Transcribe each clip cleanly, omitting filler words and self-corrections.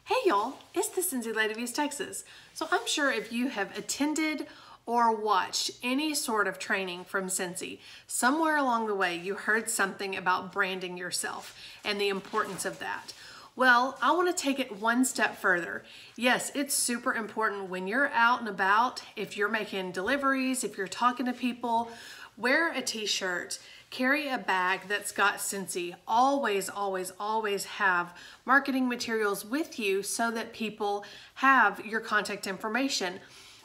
Hey y'all, it's the Scentsy Lady of East Texas. So I'm sure if you have attended or watched any sort of training from Scentsy, somewhere along the way you heard something about branding yourself and the importance of that. Well, I want to take it one step further. Yes, it's super important when you're out and about, if you're making deliveries, if you're talking to people, wear a t-shirt, carry a bag that's got Scentsy. Always, always, always have marketing materials with you so that people have your contact information.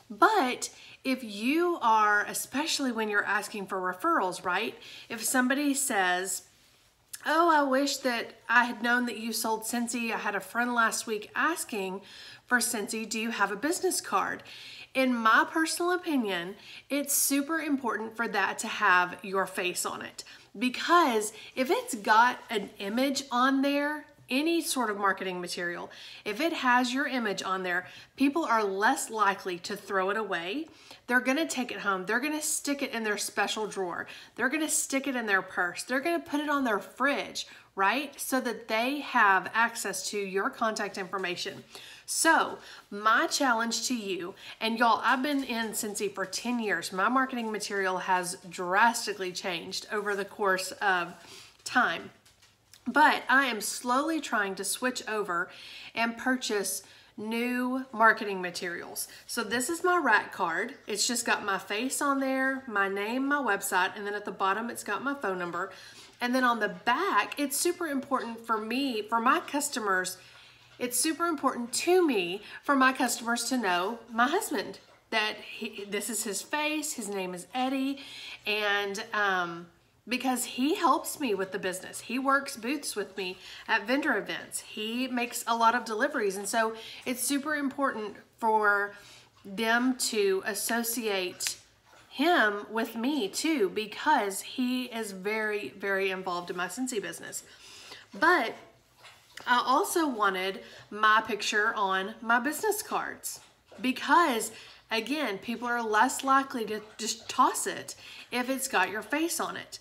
But if you are, especially when you're asking for referrals, right? If somebody says, oh, I wish that I had known that you sold Scentsy. I had a friend last week asking for Scentsy. Do you have a business card? In my personal opinion, it's super important for that to have your face on it. Because if it's got an image on there, any sort of marketing material, if it has your image on there, people are less likely to throw it away. They're gonna take it home. They're gonna stick it in their special drawer. They're gonna stick it in their purse. They're gonna put it on their fridge, right? So that they have access to your contact information. So my challenge to you, and y'all, I've been in Scentsy for 10 years. My marketing material has drastically changed over the course of time. But I am slowly trying to switch over and purchase new marketing materials. So this is my rack card. It's just got my face on there, my name, my website, and then at the bottom it's got my phone number. And then on the back, it's super important for me, for my customers, it's super important to me for my customers to know my husband, that this is his face, his name is Eddie, and because he helps me with the business. He works booths with me at vendor events. He makes a lot of deliveries. And so it's super important for them to associate him with me too, because he is very, very involved in my Scentsy business. But I also wanted my picture on my business cards because, again, people are less likely to just toss it if it's got your face on it.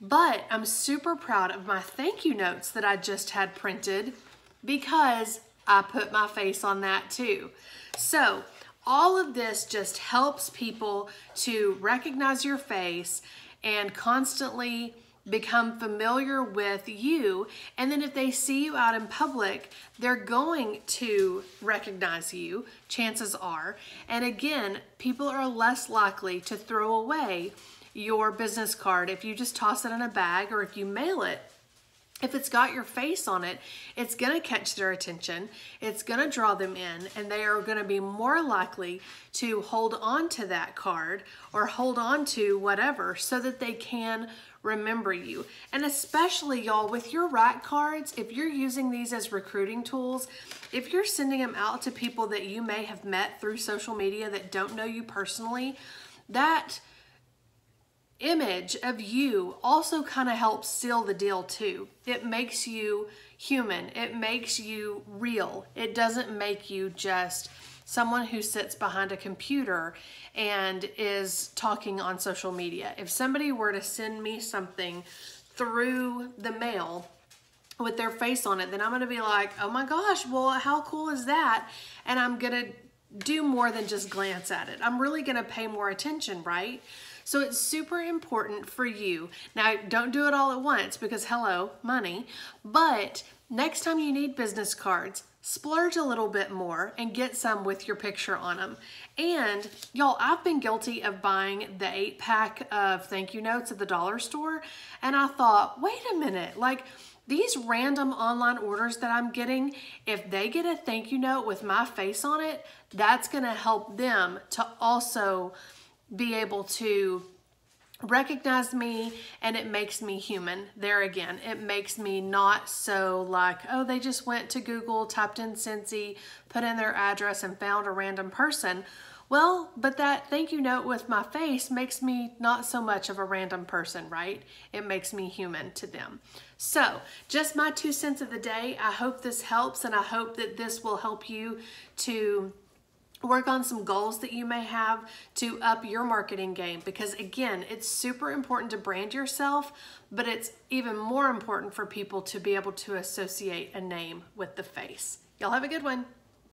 But I'm super proud of my thank you notes that I just had printed because I put my face on that too. So all of this just helps people to recognize your face and constantly become familiar with you. And then if they see you out in public, they're going to recognize you, chances are. And again, people are less likely to throw away your business card if you just toss it in a bag or if you mail it. If it's got your face on it, it's going to catch their attention, it's going to draw them in, and they are going to be more likely to hold on to that card or hold on to whatever so that they can remember you. And especially, y'all, with your rack cards, if you're using these as recruiting tools, if you're sending them out to people that you may have met through social media that don't know you personally, that image of you also kind of helps seal the deal too. It makes you human. It makes you real. It doesn't make you just someone who sits behind a computer and is talking on social media. If somebody were to send me something through the mail with their face on it, then I'm going to be like, oh my gosh, well, how cool is that? And I'm going to do more than just glance at it. I'm really going to pay more attention, right? So it's super important for you. Now, don't do it all at once because hello, money. But next time you need business cards, splurge a little bit more and get some with your picture on them. And y'all, I've been guilty of buying the 8-pack of thank you notes at the dollar store. And I thought, wait a minute, like these random online orders that I'm getting, if they get a thank you note with my face on it, that's gonna help them to also be able to recognize me, and it makes me human. There again, it makes me not so like, oh, they just went to Google, typed in Scentsy, put in their address and found a random person. Well, but that thank you note with my face makes me not so much of a random person, right? It makes me human to them. So just my 2 cents of the day. I hope this helps, and I hope that this will help you to work on some goals that you may have to up your marketing game, because again, it's super important to brand yourself, but it's even more important for people to be able to associate a name with the face. Y'all have a good one.